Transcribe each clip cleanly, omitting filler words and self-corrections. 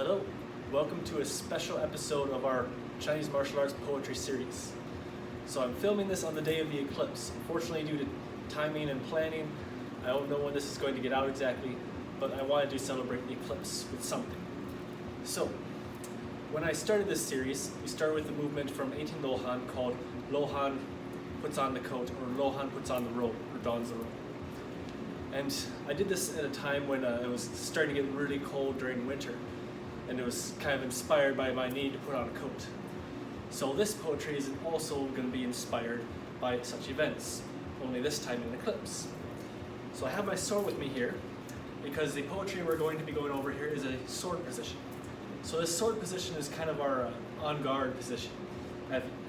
Hello, welcome to a special episode of our Chinese martial arts poetry series. So I'm filming this on the day of the eclipse. Unfortunately, due to timing and planning, I don't know when this is going to get out exactly, but I wanted to celebrate the eclipse with something. So, when I started this series, we started with the movement from 18 Lohan called Lohan puts on the coat, or Lohan puts on the robe, or dons the robe. And I did this at a time when it was starting to get really cold during winter, and it was kind of inspired by my need to put on a coat. So this poetry is also going to be inspired by such events, only this time in eclipse. So I have my sword with me here, because the poetry we're going to be going over here is a sword position. So this sword position is kind of our on guard position,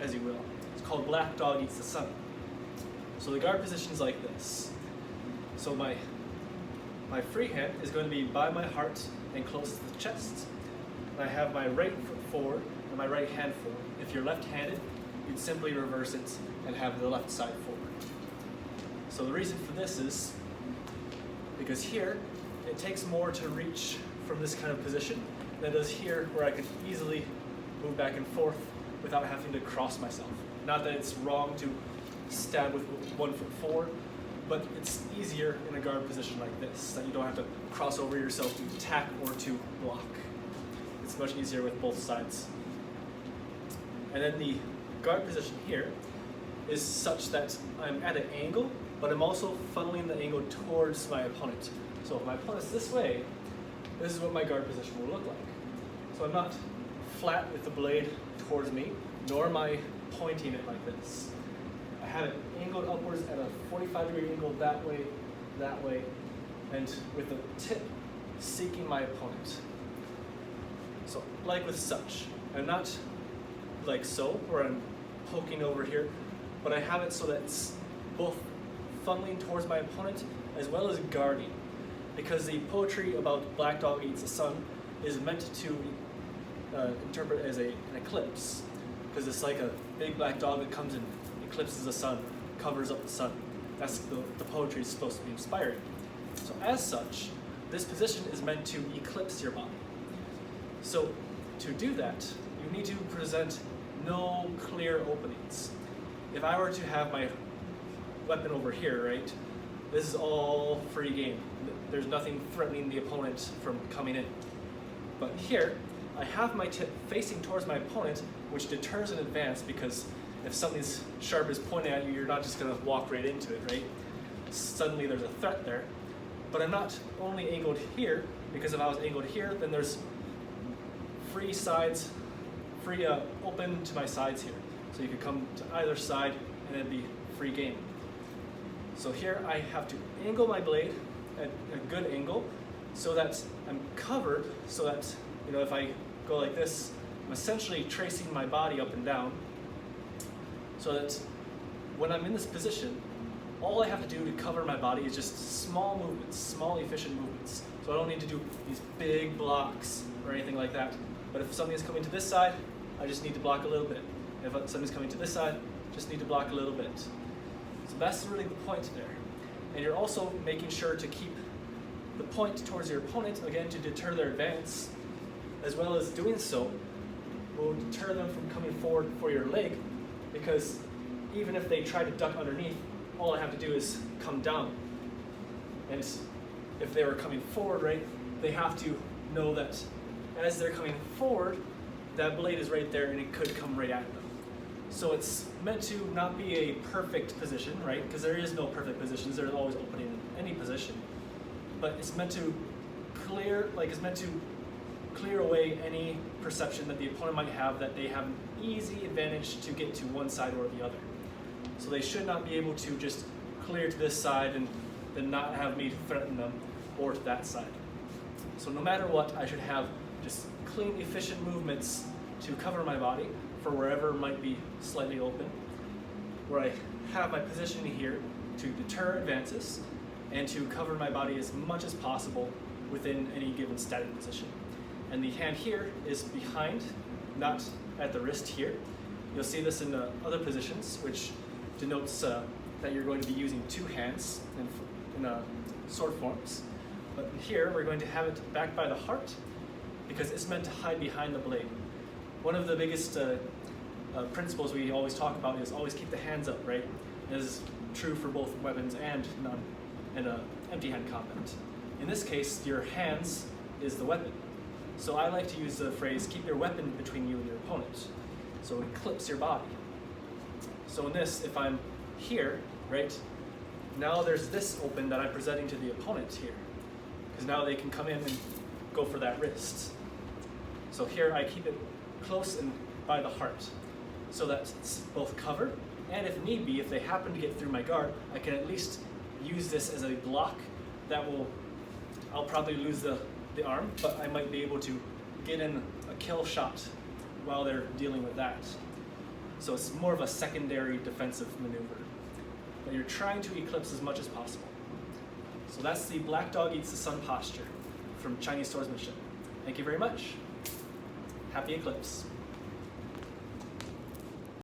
as you will. It's called Black Dog Eats the Sun. So the guard position is like this. So my free hand is going to be by my heart and close to the chest. And I have my right foot forward and my right hand forward. If you're left-handed, you'd simply reverse it and have the left side forward. So the reason for this is because here, it takes more to reach from this kind of position than it does here, where I can easily move back and forth without having to cross myself. Not that it's wrong to stab with 1 foot forward, but it's easier in a guard position like this, that you don't have to cross over yourself to attack or to block. It's much easier with both sides. And then the guard position here is such that I'm at an angle, but I'm also funneling the angle towards my opponent. So if my opponent's this way, this is what my guard position will look like. So I'm not flat with the blade towards me, nor am I pointing it like this. I have it angled upwards at a 45-degree angle that way, and with the tip seeking my opponent. So, like with such. I'm not like so, where I'm poking over here, but I have it so that it's both funneling towards my opponent as well as guarding. Because the poetry about Black Dog Eats the Sun is meant to interpret as an eclipse. Because it's like a big black dog that comes and eclipses the sun, covers up the sun. That's the poetry is supposed to be inspiring. So as such, this position is meant to eclipse your body. So to do that, you need to present no clear openings. If I were to have my weapon over here, right, this is all free game. There's nothing threatening the opponent from coming in. But here, I have my tip facing towards my opponent, which deters an advance, because if something sharp is pointing at you, you're not just going to walk right into it, right? Suddenly there's a threat there. But I'm not only angled here, because if I was angled here, then there's free sides, open to my sides here. So you could come to either side and it'd be free game. So here I have to angle my blade at a good angle so that I'm covered, so that, you know, if I go like this, I'm essentially tracing my body up and down, so that when I'm in this position, all I have to do to cover my body is just small movements, small efficient movements. So I don't need to do these big blocks or anything like that. But if something is coming to this side, I just need to block a little bit. If something's coming to this side, just need to block a little bit. So that's really the point there. And you're also making sure to keep the point towards your opponent, again, to deter their advance, as well as doing so will deter them from coming forward for your leg, because even if they try to duck underneath, all I have to do is come down. And if they were coming forward, right, they have to know that as they're coming forward, that blade is right there and it could come right at them. So it's meant to not be a perfect position, right? Because there is no perfect positions. There's always opening in any position. But it's meant to clear away any perception that the opponent might have that they have an easy advantage to get to one side or the other. So they should not be able to just clear to this side and then not have me threaten them, or to that side. So no matter what, I should have just clean, efficient movements to cover my body for wherever might be slightly open, where I have my positioning here to deter advances and to cover my body as much as possible within any given static position. And the hand here is behind, not at the wrist here. You'll see this in other positions, which denotes that you're going to be using two hands in sword forms. But here we're going to have it back by the heart, because it's meant to hide behind the blade. One of the biggest principles we always talk about is always keep the hands up, right? This is true for both weapons and empty hand combat. In this case, your hands is the weapon. So I like to use the phrase, keep your weapon between you and your opponent. So eclipse your body. So in this, if I'm here, right, now there's this open that I'm presenting to the opponent here. Because now they can come in and go for that wrist. So here I keep it close and by the heart, so that it's both covered, and if need be, if they happen to get through my guard, I can at least use this as a block that I'll probably lose the arm, but I might be able to get in a kill shot while they're dealing with that. So it's more of a secondary defensive maneuver. But you're trying to eclipse as much as possible. So that's the Black Dog Eats the Sun posture from Chinese Swordsmanship. Thank you very much. Happy Eclipse.